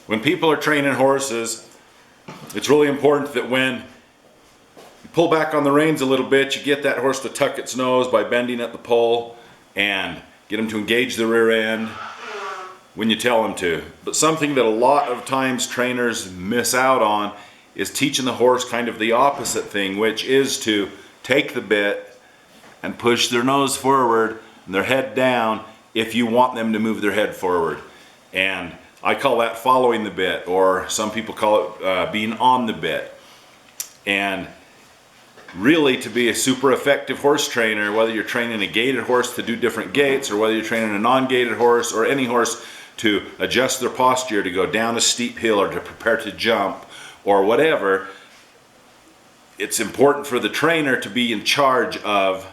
When people are training horses, it's really important that when you pull back on the reins a little bit, you get that horse to tuck its nose by bending at the poll and get them to engage the rear end when you tell them to. But something that a lot of times trainers miss out on is teaching the horse kind of the opposite thing, which is to take the bit and push their nose forward and their head down if you want them to move their head forward. And I call that following the bit, or some people call it being on the bit. And really, to be a super effective horse trainer, whether you're training a gaited horse to do different gaits, or whether you're training a non-gaited horse, or any horse to adjust their posture to go down a steep hill or to prepare to jump or whatever, it's important for the trainer to be in charge of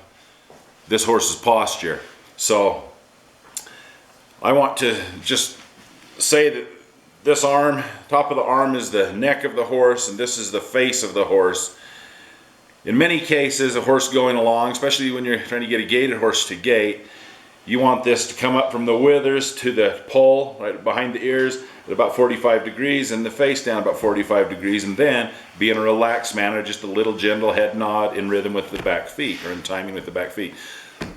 this horse's posture. So I want to just say that this arm, top of the arm, is the neck of the horse, and this is the face of the horse. In many cases, a horse going along, especially when you're trying to get a gaited horse to gait, you want this to come up from the withers to the poll, right behind the ears, at about 45 degrees, and the face down about 45 degrees, and then be in a relaxed manner, just a little gentle head nod in rhythm with the back feet, or in timing with the back feet.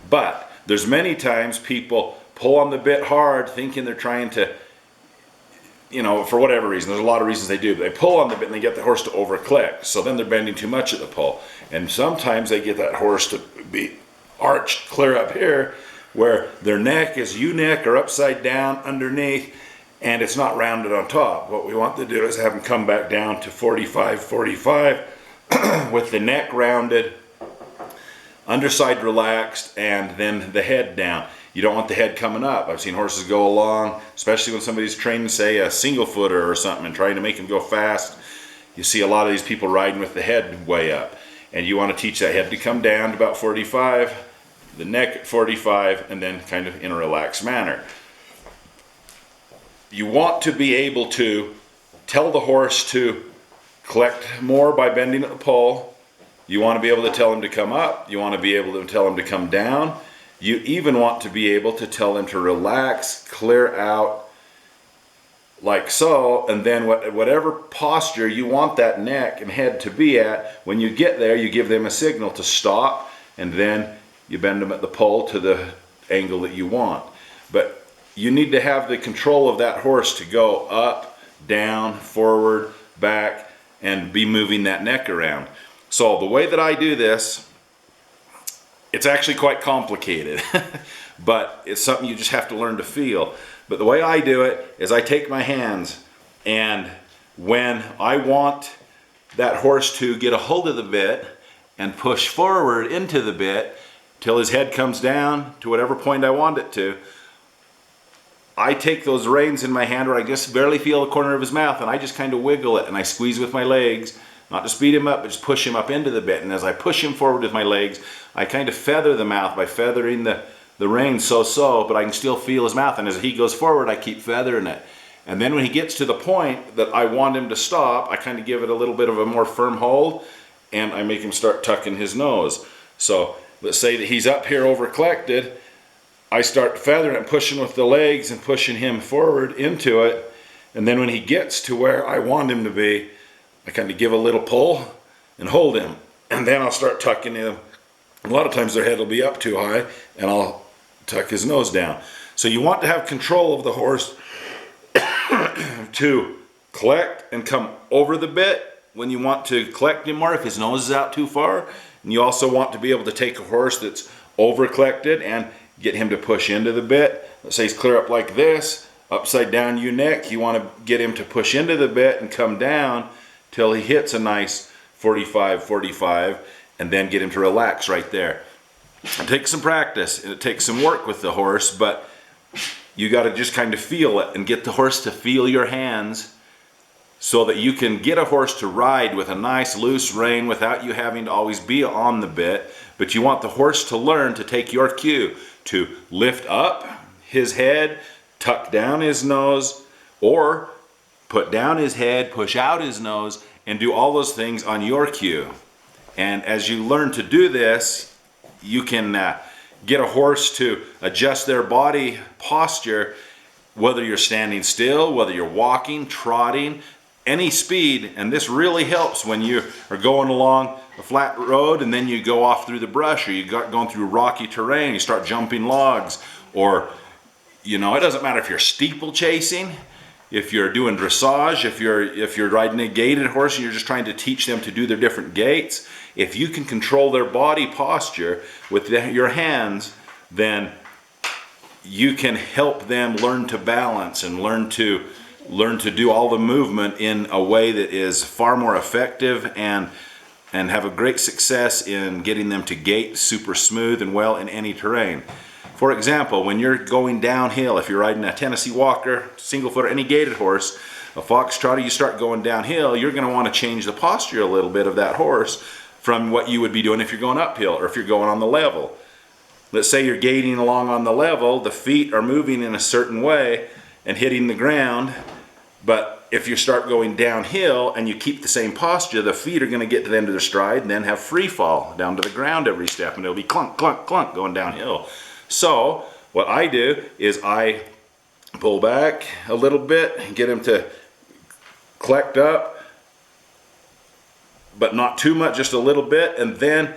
But there's many times people pull on the bit hard, thinking they're trying to, for whatever reason, there's a lot of reasons they do, but they pull on the bit and they get the horse to over-click, so then they're bending too much at the pull. And sometimes they get that horse to be arched clear up here, where their neck is U-neck or upside down underneath, and it's not rounded on top. What we want to do is have them come back down to 45 with the neck rounded, underside relaxed, and then the head down. You don't want the head coming up. I've seen horses go along, especially when somebody's training, say, a single footer or something, and trying to make him go fast. You see a lot of these people riding with the head way up. And you want to teach that head to come down to about 45, the neck at 45, and then kind of in a relaxed manner. You want to be able to tell the horse to collect more by bending at the poll. You want to be able to tell him to come up. You want to be able to tell him to come down. You even want to be able to tell him to relax, clear out, like so, and then whatever posture you want that neck and head to be at, when you get there, you give them a signal to stop, and then you bend them at the poll to the angle that you want. But you need to have the control of that horse to go up, down, forward, back, and be moving that neck around. So the way that I do this, it's actually quite complicated, but it's something you just have to learn to feel. But the way I do it is I take my hands, and when I want that horse to get a hold of the bit and push forward into the bit till his head comes down to whatever point I want it to, I take those reins in my hand where I just barely feel the corner of his mouth, and I just kind of wiggle it, and I squeeze with my legs, not to speed him up, but just push him up into the bit. And as I push him forward with my legs, I kind of feather the mouth by feathering the reins but I can still feel his mouth. And as he goes forward, I keep feathering it. And then when he gets to the point that I want him to stop, I kind of give it a little bit of a more firm hold, and I make him start tucking his nose. So let's say that he's up here over collected. I start feathering and pushing with the legs and pushing him forward into it. And then when he gets to where I want him to be, I kind of give a little pull and hold him. And then I'll start tucking him. A lot of times their head will be up too high, and I'll tuck his nose down. So you want to have control of the horse to collect and come over the bit when you want to collect him more if his nose is out too far. And you also want to be able to take a horse that's over collected and get him to push into the bit. Let's say he's clear up like this, upside down U-neck. You want to get him to push into the bit and come down till he hits a nice 45, and then get him to relax right there. It takes some practice and it takes some work with the horse, but you got to just kind of feel it and get the horse to feel your hands so that you can get a horse to ride with a nice loose rein without you having to always be on the bit. But you want the horse to learn to take your cue, to lift up his head, tuck down his nose, or put down his head, push out his nose, and do all those things on your cue. And as you learn to do this, you can get a horse to adjust their body posture whether you're standing still, whether you're walking, trotting, any speed. And this really helps when you are going along a flat road and then you go off through the brush, or you got going through rocky terrain, you start jumping logs, or you know, it doesn't matter if you're steeplechasing, if you're doing dressage, if you're riding a gaited horse and you're just trying to teach them to do their different gaits. If you can control their body posture with your hands, then you can help them learn to balance and learn to do all the movement in a way that is far more effective, and have a great success in getting them to gait super smooth and well in any terrain. For example, when you're going downhill, if you're riding a Tennessee Walker, single footer, any gaited horse, a foxtrotter, you start going downhill, you're going to want to change the posture a little bit of that horse from what you would be doing if you're going uphill or if you're going on the level. Let's say you're gaiting along on the level, the feet are moving in a certain way and hitting the ground, but if you start going downhill and you keep the same posture, the feet are going to get to the end of their stride and then have free fall down to the ground every step, and it'll be clunk, clunk, clunk going downhill. So what I do is I pull back a little bit and get them to collect up, but not too much, just a little bit, and then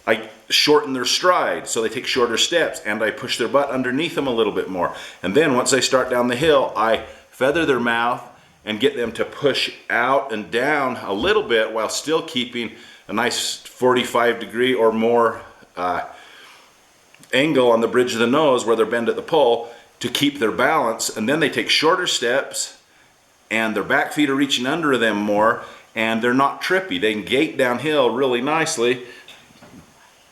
I shorten their stride so they take shorter steps, and I push their butt underneath them a little bit more. And then once they start down the hill, I feather their mouth and get them to push out and down a little bit while still keeping a nice 45-degree or more angle on the bridge of the nose where they're bent at the poll to keep their balance. And then they take shorter steps and their back feet are reaching under them more, and they're not trippy. They can gait downhill really nicely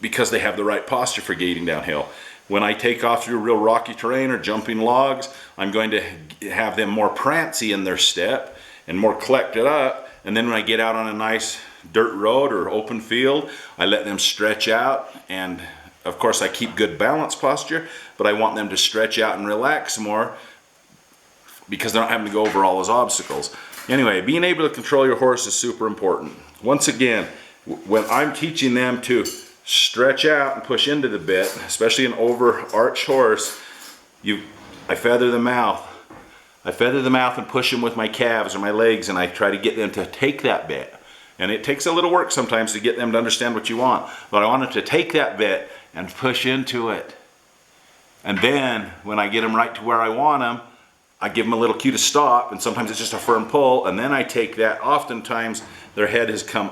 because they have the right posture for gaiting downhill. When I take off through real rocky terrain or jumping logs, I'm going to have them more prancy in their step and more collected up. And then when I get out on a nice dirt road or open field, I let them stretch out, and of course I keep good balance posture, but I want them to stretch out and relax more because they're not having to go over all those obstacles. Anyway, being able to control your horse is super important. Once again, when I'm teaching them to stretch out and push into the bit, especially an over-arched horse, I feather the mouth. I feather the mouth and push them with my calves or my legs, and I try to get them to take that bit. And it takes a little work sometimes to get them to understand what you want, but I want them to take that bit and push into it. And then when I get them right to where I want them, I give them a little cue to stop, and sometimes it's just a firm pull, and then I take that. Oftentimes their head has come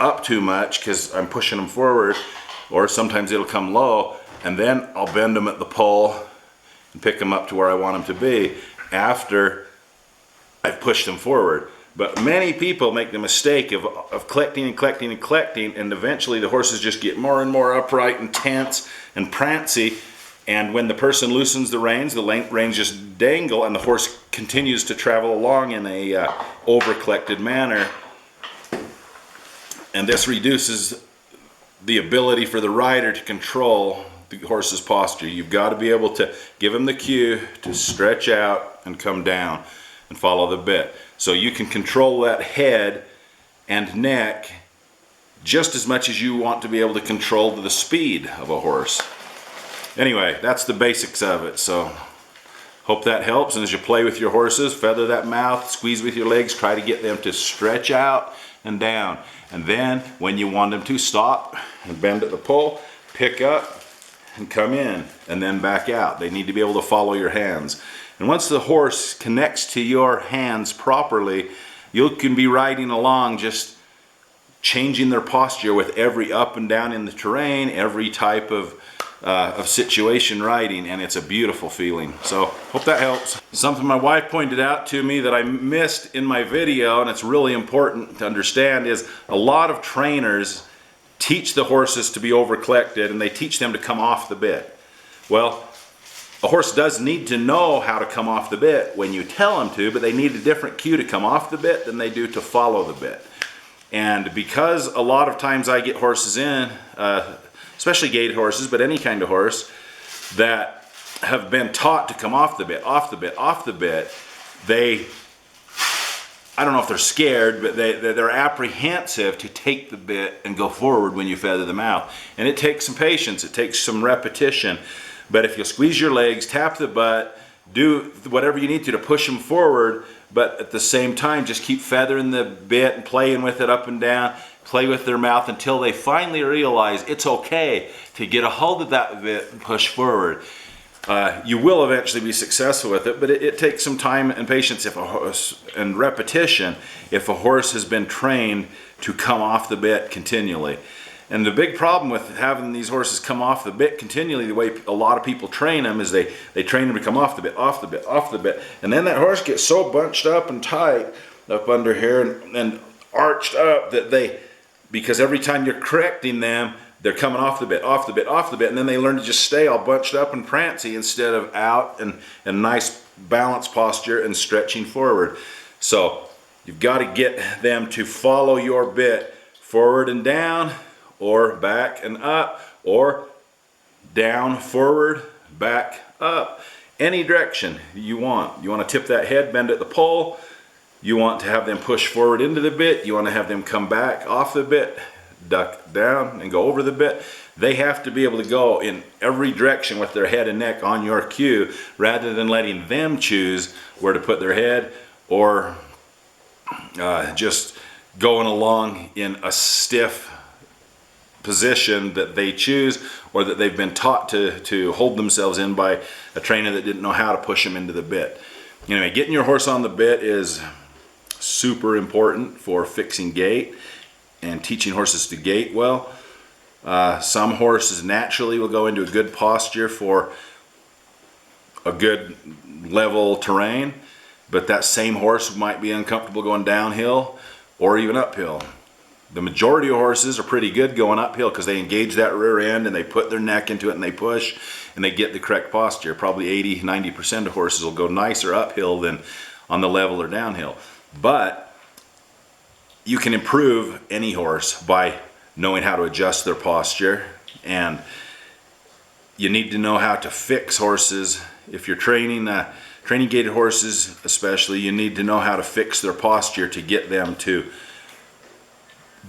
up too much because I'm pushing them forward, or sometimes it'll come low, and then I'll bend them at the pull and pick them up to where I want them to be after I've pushed them forward. But many people make the mistake of collecting and collecting and collecting, and eventually the horses just get more and more upright and tense and prancy, and when the person loosens the reins just dangle, and the horse continues to travel along in a over-collected manner. And this reduces the ability for the rider to control the horse's posture. You've got to be able to give him the cue to stretch out and come down and follow the bit. So you can control that head and neck just as much as you want to be able to control the speed of a horse. Anyway, that's the basics of it. So hope that helps. And as you play with your horses, feather that mouth, squeeze with your legs, try to get them to stretch out and down. And then when you want them to stop and bend at the poll, pick up and come in and then back out. They need to be able to follow your hands. And once the horse connects to your hands properly, you can be riding along just changing their posture with every up and down in the terrain, every type of situation riding, and it's a beautiful feeling. So hope that helps. Something my wife pointed out to me that I missed in my video, and it's really important to understand, is a lot of trainers teach the horses to be over collected, and they teach them to come off the bit. Well, a horse does need to know how to come off the bit when you tell them to, but they need a different cue to come off the bit than they do to follow the bit. And because a lot of times I get horses in, especially gaited horses, but any kind of horse, that have been taught to come off the bit, off the bit, off the bit, I don't know if they're scared, but they're apprehensive to take the bit and go forward when you feather the mouth. And it takes some patience, it takes some repetition. But if you squeeze your legs, tap the butt, do whatever you need to push them forward, but at the same time, just keep feathering the bit and playing with it up and down, play with their mouth until they finally realize it's okay to get a hold of that bit and push forward. You will eventually be successful with it, but it takes some time and patience and repetition if a horse has been trained to come off the bit continually. And the big problem with having these horses come off the bit continually, the way a lot of people train them, is they train them to come off the bit, off the bit, off the bit. And then that horse gets so bunched up and tight up under here and arched up that because every time you're correcting them, they're coming off the bit, off the bit, off the bit, and then they learn to just stay all bunched up and prancy instead of out and nice balance posture and stretching forward. So you've got to get them to follow your bit forward and down, or back and up, or down, forward, back, up. Any direction you want. You want to tip that head, bend at the pole. You want to have them push forward into the bit. You want to have them come back off the bit, duck down and go over the bit. They have to be able to go in every direction with their head and neck on your cue, rather than letting them choose where to put their head, or just going along in a stiff position that they choose, or that they've been taught to hold themselves in by a trainer that didn't know how to push them into the bit. Anyway, getting your horse on the bit is super important for fixing gait and teaching horses to gait well. Some horses naturally will go into a good posture for a good level terrain, but that same horse might be uncomfortable going downhill or even uphill. The majority of horses are pretty good going uphill because they engage that rear end and they put their neck into it and they push and they get the correct posture. Probably 80-90% of horses will go nicer uphill than on the level or downhill. But you can improve any horse by knowing how to adjust their posture, and you need to know how to fix horses. If you're training gaited horses especially, you need to know how to fix their posture to get them to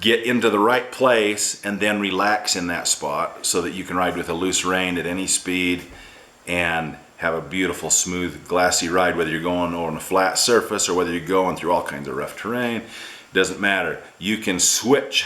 get into the right place and then relax in that spot so that you can ride with a loose rein at any speed and have a beautiful, smooth, glassy ride, whether you're going on a flat surface or whether you're going through all kinds of rough terrain. It doesn't matter. You can switch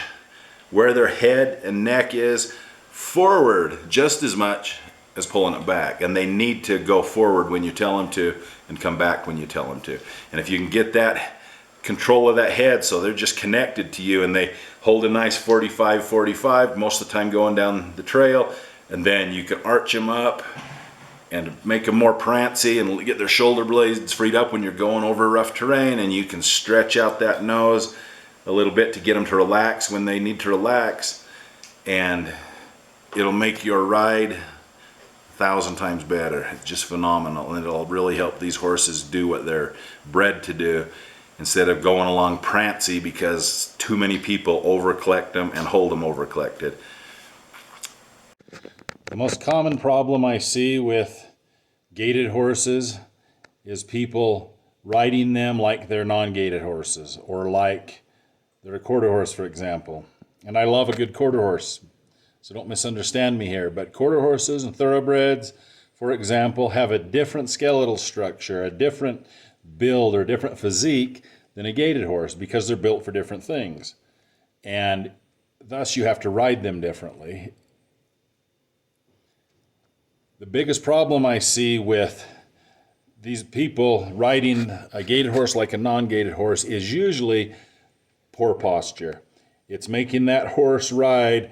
where their head and neck is forward just as much as pulling it back, and they need to go forward when you tell them to and come back when you tell them to. And if you can get that control of that head so they're just connected to you and they hold a nice 45-45 most of the time going down the trail, and then you can arch them up and make them more prancy and get their shoulder blades freed up when you're going over rough terrain, and you can stretch out that nose a little bit to get them to relax when they need to relax, and it'll make your ride 1,000 times better. It's just phenomenal, and it'll really help these horses do what they're bred to do, instead of going along prancy because too many people over-collect them and hold them over-collected. The most common problem I see with gaited horses is people riding them like they're non-gaited horses, or like they're a quarter horse, for example. And I love a good quarter horse, so don't misunderstand me here, but quarter horses and thoroughbreds, for example, have a different skeletal structure, a different build or different physique than a gaited horse, because they're built for different things, and thus you have to ride them differently. The biggest problem I see with these people riding a gaited horse like a non-gaited horse is usually poor posture. It's making that horse ride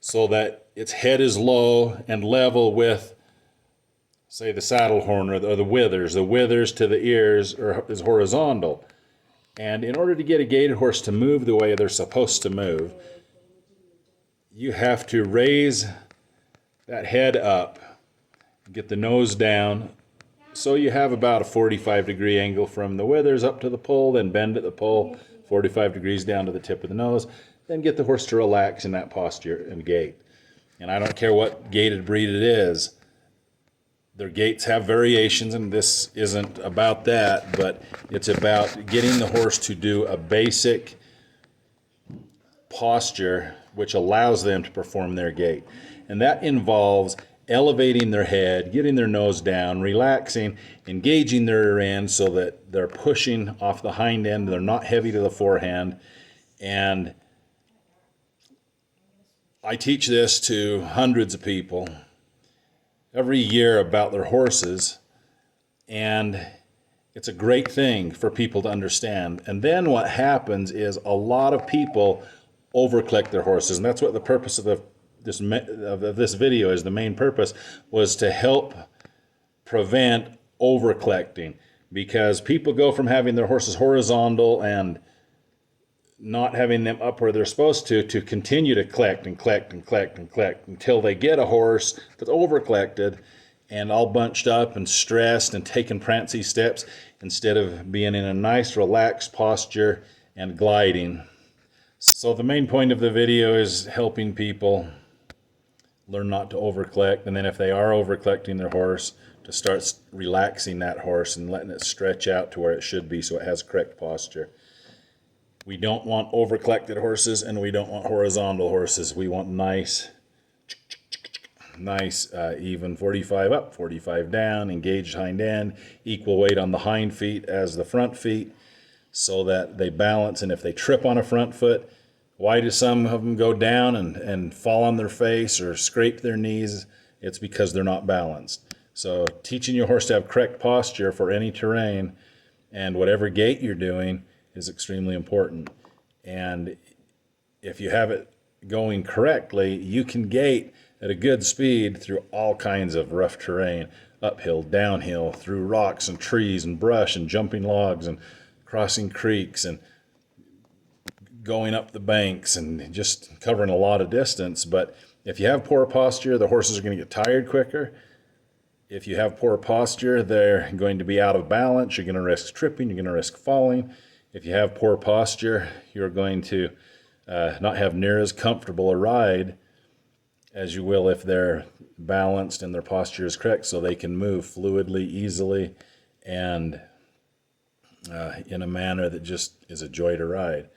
so that its head is low and level with, say, the saddle horn or the withers. The withers to the ears is horizontal. And in order to get a gaited horse to move the way they're supposed to move, you have to raise that head up, get the nose down, so you have about a 45-degree angle from the withers up to the pole, then bend at the pole 45 degrees down to the tip of the nose, then get the horse to relax in that posture and gait. And I don't care what gaited breed it is, their gaits have variations, and this isn't about that, but it's about getting the horse to do a basic posture which allows them to perform their gait. And that involves elevating their head, getting their nose down, relaxing, engaging their rear end so that they're pushing off the hind end, they're not heavy to the forehand. And I teach this to hundreds of people every year about their horses, and it's a great thing for people to understand. And then what happens is a lot of people overclick their horses, and that's what the purpose of this video is. The main purpose was to help prevent overcollecting, because people go from having their horses horizontal and not having them up where they're supposed to continue to collect and collect and collect and collect until they get a horse that's overcollected and all bunched up and stressed and taking prancy steps instead of being in a nice relaxed posture and gliding. So the main point of the video is helping people learn not to overcollect, and then if they are overcollecting their horse, to start relaxing that horse and letting it stretch out to where it should be so it has correct posture. We don't want overcollected horses, and we don't want horizontal horses. We want nice, even 45 up, 45 down, engaged hind end, equal weight on the hind feet as the front feet so that they balance. And if they trip on a front foot, why do some of them go down and fall on their face or scrape their knees? It's because they're not balanced. So teaching your horse to have correct posture for any terrain and whatever gait you're doing is extremely important. And if you have it going correctly, you can gait at a good speed through all kinds of rough terrain, uphill, downhill, through rocks and trees and brush and jumping logs and crossing creeks and going up the banks and just covering a lot of distance. But if you have poor posture, the horses are going to get tired quicker. If you have poor posture, they're going to be out of balance. You're going to risk tripping. You're going to risk falling. If you have poor posture, you're going to not have near as comfortable a ride as you will if they're balanced and their posture is correct, so they can move fluidly, easily, and in a manner that just is a joy to ride.